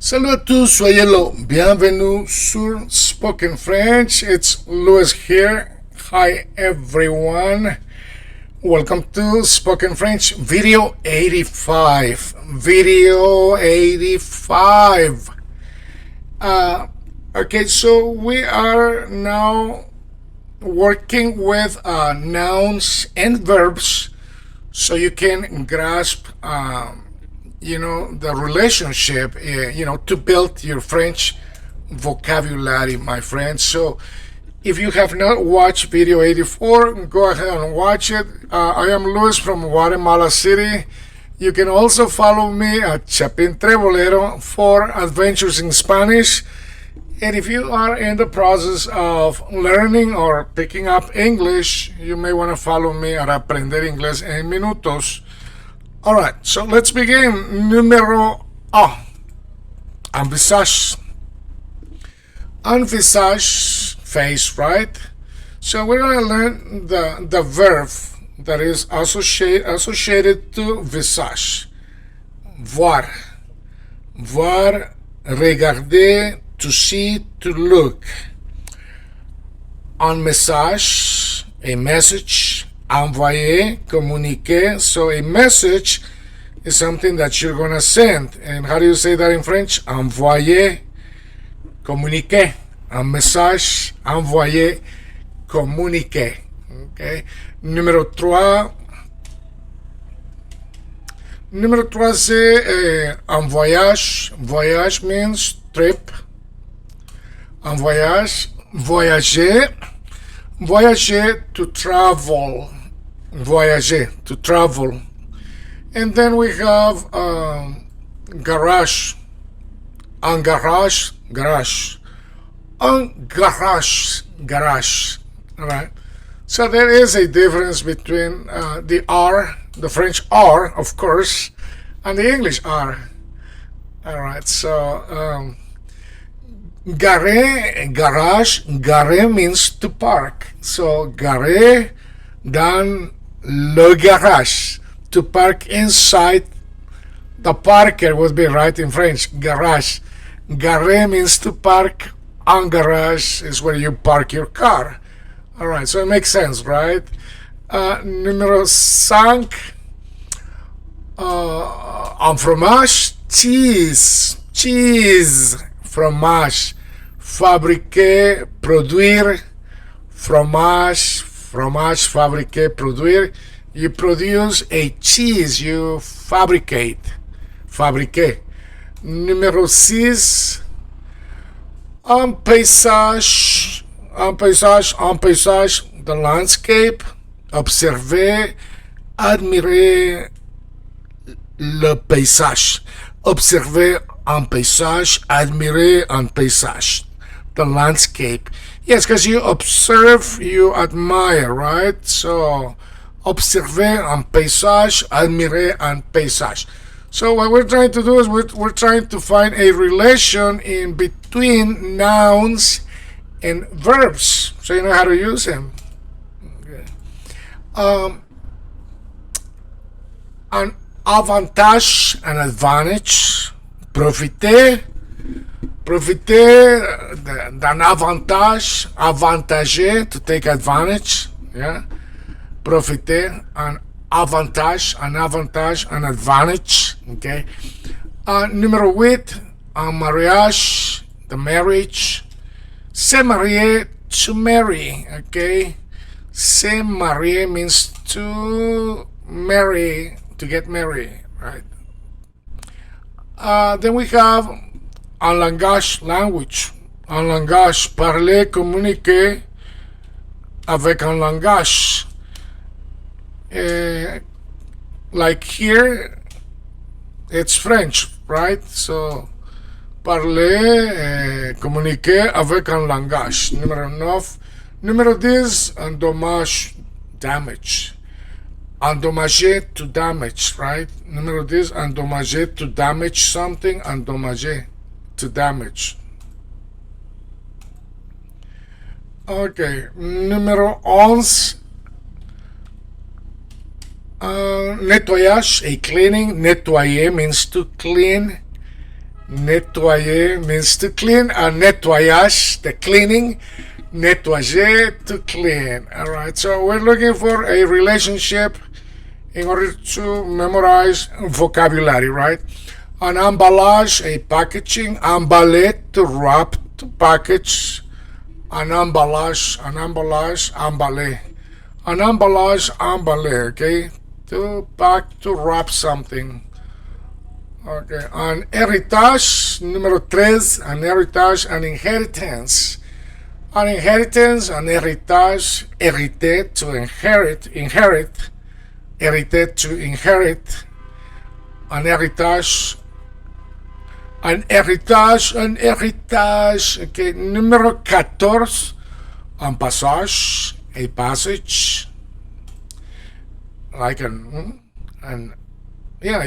Salut à tous, soyez là. Bienvenue sur Spoken French. It's Louis here. Hi everyone. Welcome to Spoken French Video 85. Video 85. Okay, so we are now working with nouns and verbs so you can grasp the relationship, to build your French vocabulary, my friends. So if you have not watched video 84, go ahead and watch it. I am Luis from Guatemala City. You can also follow me at Chapin Trebolero for adventures in Spanish. And if you are in the process of learning or picking up English, you may want to follow me at Aprender Inglés en Minutos. All right, so let's begin. Número A. Envisage. Envisage, face, right? So we're going to learn the verb that is associated to visage. Voir. Voir, regarder, to see, to look. Un message, a message. Envoyer, communiquer. So a message is something that you're going to send. And how do you say that in French? Envoyer, communiquer. Un message, envoyer, communiquer. Okay. Numéro 3. Numéro 3, c'est un voyage. Voyage means trip. Un voyage, voyager. Voyager, to travel. Voyager, to travel. And then we have garage. Un garage, garage. Un garage, garage. All right. So there is a difference between the R, the French R, of course, and the English R. All right. So gare, garage, gare means to park. So gare dans le garage, to park inside the parker would be right in French, garage. Gare means to park. En garage is where you park your car. All right, so it makes sense, right? Numéro 5, un fromage, cheese, cheese, fromage. Fabriquer, produire, fromage, fromage, fabriquer, produire. You produce a cheese, you fabricate, fabriquer. Numéro 6, un paysage, un paysage, un paysage, the landscape. Observer, admirer le paysage. Observer un paysage, admirer un paysage. The landscape. Yes, because you observe, you admire, right? So, observer un paysage, admirer un paysage. So what we're trying to do is we're trying to find a relation in between nouns and verbs, so you know how to use them. Okay. An avantage, an advantage. Profiter, profiter d'un avantage, avantager, to take advantage. Yeah, profiter, an avantage, an advantage. Okay. Numéro 8, un mariage, the marriage. Se marier, to marry. Okay. Se marier means to marry, to get married, right? Then we have un langage, language. Un langage, parler, communiquer avec un langage. Like here, it's French, right? So, parler, communiquer avec un langage. Numéro 9. Numéro 10, un dommage, damage. Endommager, to damage, right? Numéro 10, endommager, to damage something. Endommager, to damage. Okay, numéro 11, nettoyage, a cleaning. Nettoyer means to clean. Nettoyer means to clean. Nettoyage, the cleaning. Nettoyer, to clean. All right, so we're looking for a relationship in order to memorize vocabulary, right? An emballage, a packaging. Emballer, to wrap, to package. An emballage, emballer. An emballage, emballer, okay? To pack, to wrap something. Okay, an héritage, número 3, an héritage, an inheritance. An inheritance, an héritage, hériter, to inherit, hériter, to inherit. An héritage, un héritage, okay, número 14, un passage, a passage, like a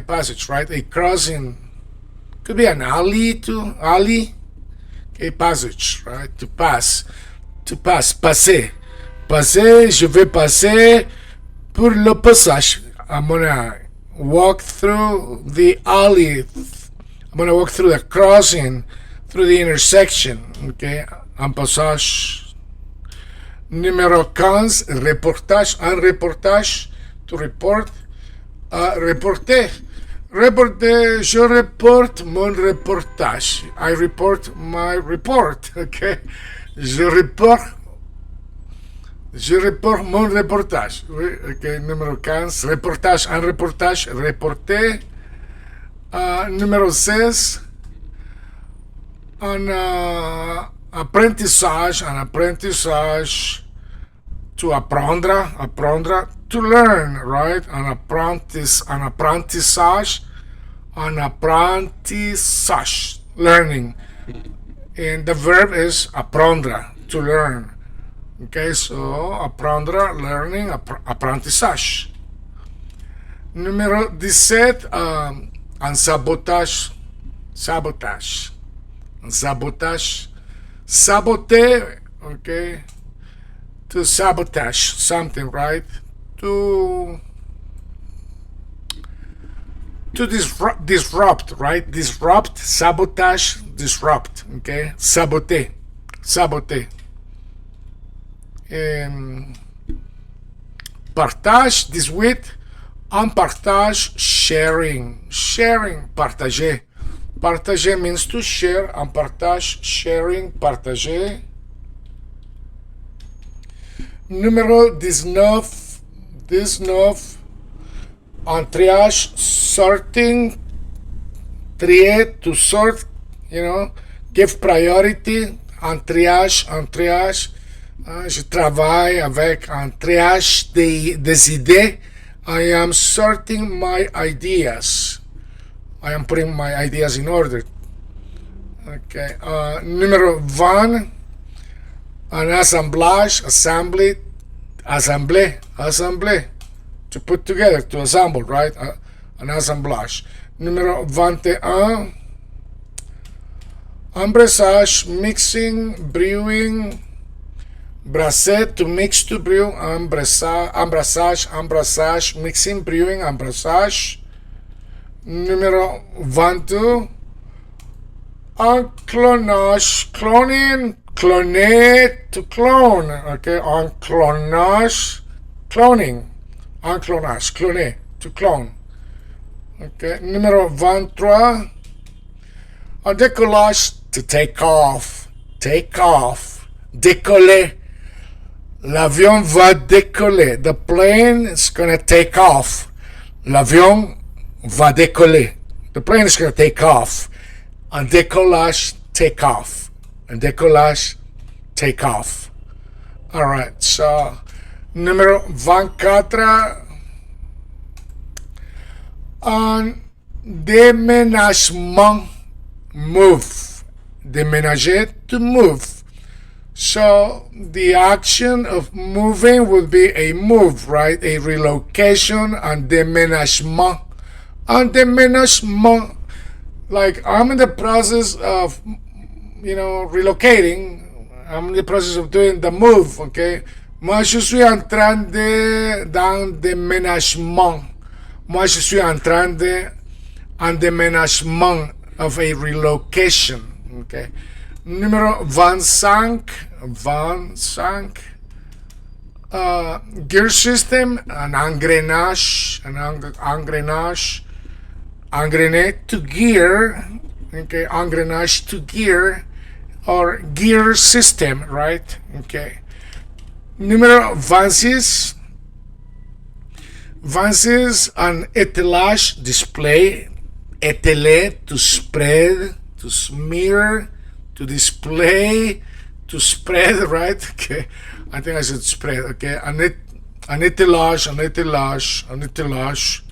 passage, right? A crossing, could be an alley, a passage, right? To pass, passer, je vais passer pour le passage. I'm gonna walk through the alley. I'm going to walk through the crossing, through the intersection, okay? Un passage. Numéro 15, reportage. Un reportage, to report. Reporter. Reporter, je reporte mon reportage. I report my report, okay? Je reporte mon reportage. Okay, numéro 15, reportage. Un reportage, reporter. Numéro 16, un apprentissage, to apprendre, to learn, right? An apprentissage, learning. And the verb is apprendre, to learn. Okay, so apprendre, learning, apprentissage. Numéro 17, un sabotage, saboter, okay, to sabotage something, right? To disrupt, right? Disrupt, sabotage, disrupt, okay? Saboter. Partage, this with. En partage, sharing, partager. Partager means to share. En partage, sharing, partager. Numéro 19, en triage, sorting, trier, to sort, give priority. En triage, je travaille avec un triage des idées. I am sorting my ideas. I am putting my ideas in order. Okay. Numéro 20. Un assemblage, assemblée. To put together, to assemble, right? An assemblage. Numéro 21. Embrassage, mixing, brewing. Brasser, to mix, to brew. Embrassage, mixing, brewing, embrassage. Numéro 22. Un clonage, cloning, cloner, to clone. Okay, un clonage, cloning. Un clonage, cloner, to clone. Okay, numéro 23. Un décollage, to take off. Décoller. L'avion va décoller. The plane is gonna take off. L'avion va décoller. The plane is gonna take off. Un décollage, take off. Un décollage, take off. All right, so numéro 24. Un déménagement, move. Déménager, to move. So the action of moving would be a move, right? A relocation, un déménagement. Un déménagement, like I'm in the process of, relocating. I'm in the process of doing the move, okay? Moi, je suis en train d'un déménagement. Moi, je suis en train d'un déménagement. of a relocation. Okay. Numéro 25, 25. Gear system, an engrenage, engrené to gear, okay, engrenage to gear, or gear system, right? Okay. Numéro 26, 26, an étalage display, étaler, to spread, to smear, to display, to spread, right? Okay, I think I said spread. Okay, an étalage, an étalage, an étalage.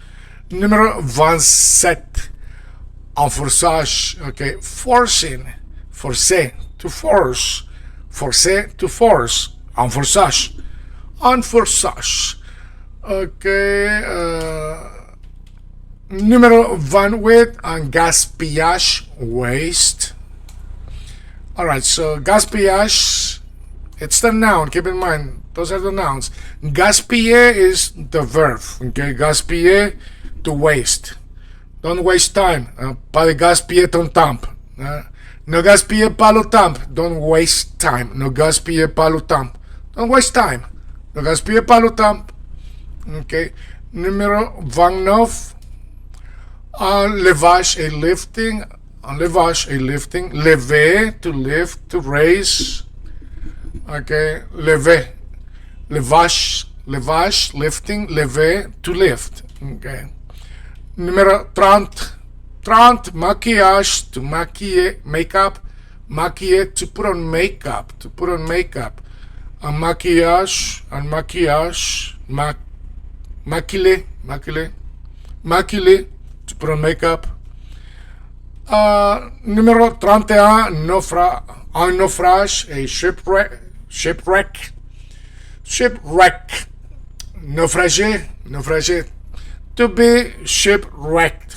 Numéro 27, en forçage. Okay, forcing, forcer, to force, forcer, to force, en forçage, en forçage. Okay, numéro 28, en gaspillage, waste. All right, so gaspillage, it's the noun. Keep in mind, those are the nouns. Gaspiller is the verb. Okay, gaspiller, to waste. Don't waste time. Pas de gaspiller ton temps. Ne gaspillez pas le temps. Don't waste time. Ne gaspillez pas le temps. Don't waste time. Ne gaspillez pas le temps. Okay. Numéro 29. Levage et lifting. Levage et lifting. Lever, to lift, to raise. Okay. Lever. Levage, levage, lifting. Lever, to lift. Okay. Numéro 30. 30, maquillage, to maquiller, makeup. Maquiller, to put on makeup. To put on makeup. Un maquillage, maquiller, to put on makeup. Numéro 31, un naufrage, a shipwreck. Naufrager, to be shipwrecked.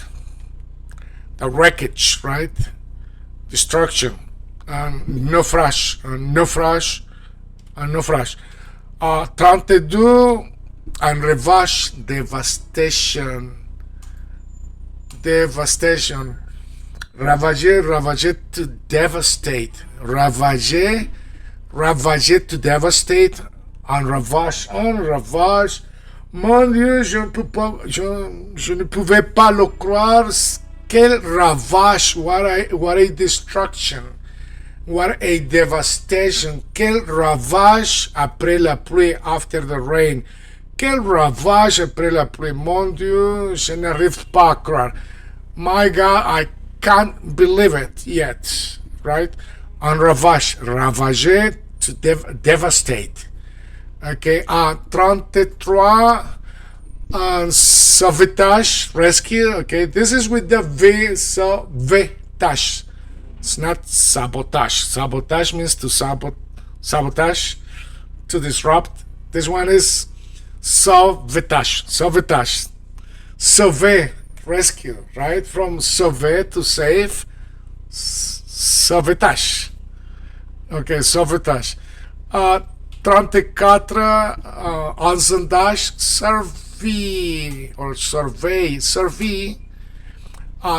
The wreckage, right? Destruction. Naufrage. 32, un ravage, devastation. Ravager, to devastate. Ravager, to devastate. Un ravage. Mon Dieu, je ne pouvais pas le croire. Quel ravage, what a destruction, what a devastation. Quel ravage après la pluie, after the rain. Quel ravage après la pluie. Mon Dieu, je n'arrive pas à croire. My God, I can't believe it yet, right? Un ravage, ravager, to devastate. Okay, 33, sauvetage, rescue. Okay, this is with the V, sauvetage. It's not sabotage. Sabotage means to sabotage, to disrupt. This one is sauvetage. Sauver, rescue, right? From sauver, to save. Sauvetage. Okay, sauvetage. 34, en sondage, survey,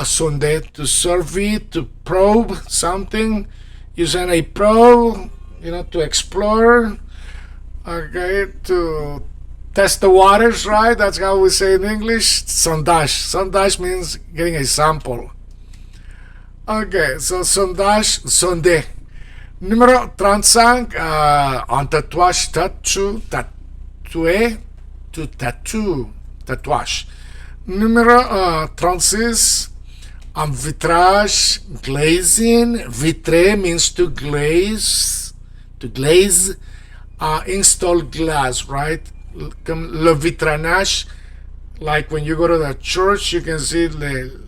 sonder, to survey, to probe something, using a probe, to explore, okay, to test the waters, right? That's how we say in English. Sondage means getting a sample. Okay, so sondage, sonder. Numéro 35, un tatouage, tatouer, to tattoo, tatouage. Numéro 36, un vitrage, glazing. Vitré means to glaze, install glass, right? Le vitranage, like when you go to the church, you can see the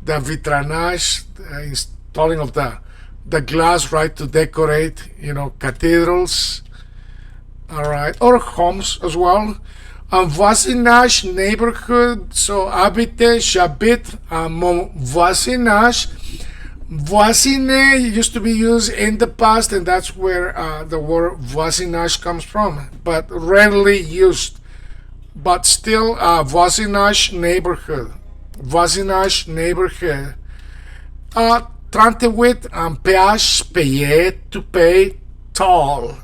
vitranage, installing of the glass, right, to decorate, cathedrals, all right, or homes as well. Voisinage, neighborhood, so habiter, j'habite, mon voisinage. Voisiner used to be used in the past, and that's where the word voisinage comes from, but rarely used. But still, voisinage, neighborhood. 38, péage, payer, to pay, toll.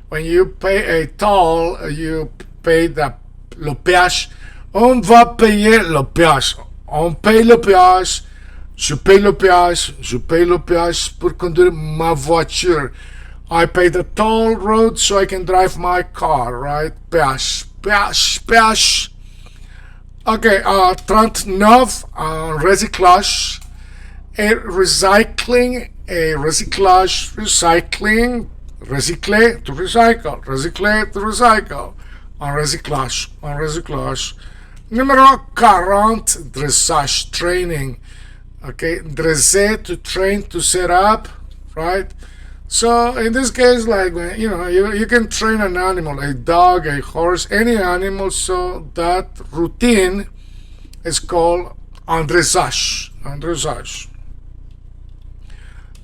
When you pay a toll, you pay le péage. On va payer le péage. On paye le péage. Je paye le péage. Je paye le péage pour conduire ma voiture. I pay the toll road so I can drive my car, right? Péage, péage, péage. Okay, 39, recyclage. A recycling, a recyclage, recycling, recycler, to recycle, recycler, to recycle. En recyclage. Numéro 40, dressage, training. Okay, dresser, to train, to set up, right? So in this case, like, you can train an animal, a dog, a horse, any animal, so that routine is called en dressage.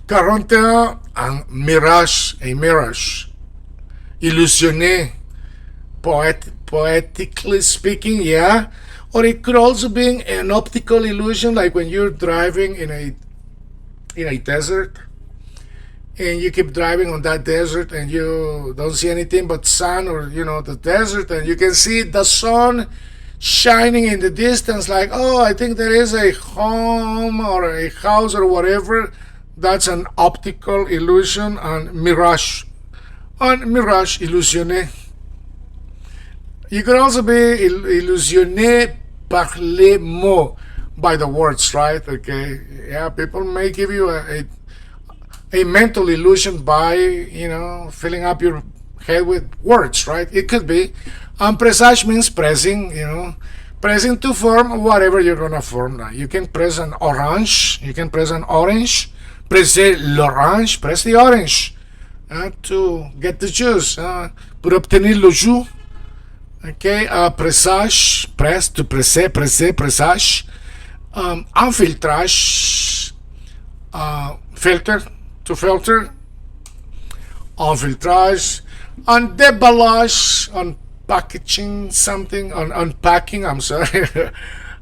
41, un mirage, a mirage. Illusionner, poetically speaking, yeah. Or it could also be an optical illusion, like when you're driving in a desert, and you keep driving on that desert and you don't see anything but sun, or the desert, and you can see the sun shining in the distance, like, oh, I think there is a home or a house or whatever. That's an optical illusion. And mirage, illusionné. You could also be illusionné par les mots, by the words, right? Okay, yeah, people may give you a mental illusion by, filling up your head with words, right? It could be. Presage means pressing, pressing to form whatever you're going to form now. You can press an orange. You can press an orange. Presser l'orange. Press the orange to get the juice. Pour obtenir le jus. Okay, pressage, press, to presser, pressage. Infiltrage, filter, to filter. Infiltrage. On déballage, on packaging something, on unpacking, I'm sorry.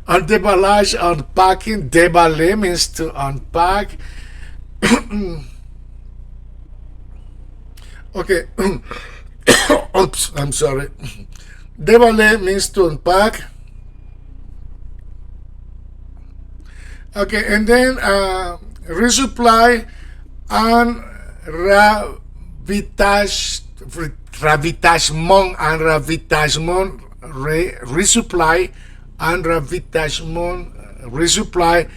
On déballage, unpacking. Déballer means to unpack. Okay. Oops, I'm sorry. Déballer means to unpack. Okay, and then resupply and ravitagement and ravitagement, resupply and ravitagement, resupply,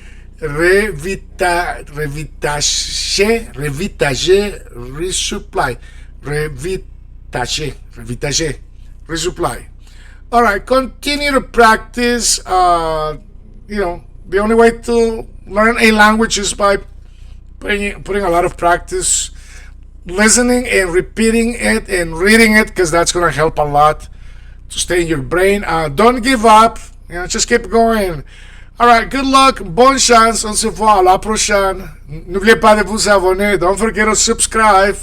revitager, resupply, revitager, resupply. All right, continue to practice. The only way to learn a language is by putting a lot of practice, listening and repeating it and reading it, because that's going to help a lot to stay in your brain. Don't give up. Just keep going. All right, good luck. Bonne chance. On se voit à la prochaine. N'oubliez pas de vous abonner. Don't forget to subscribe.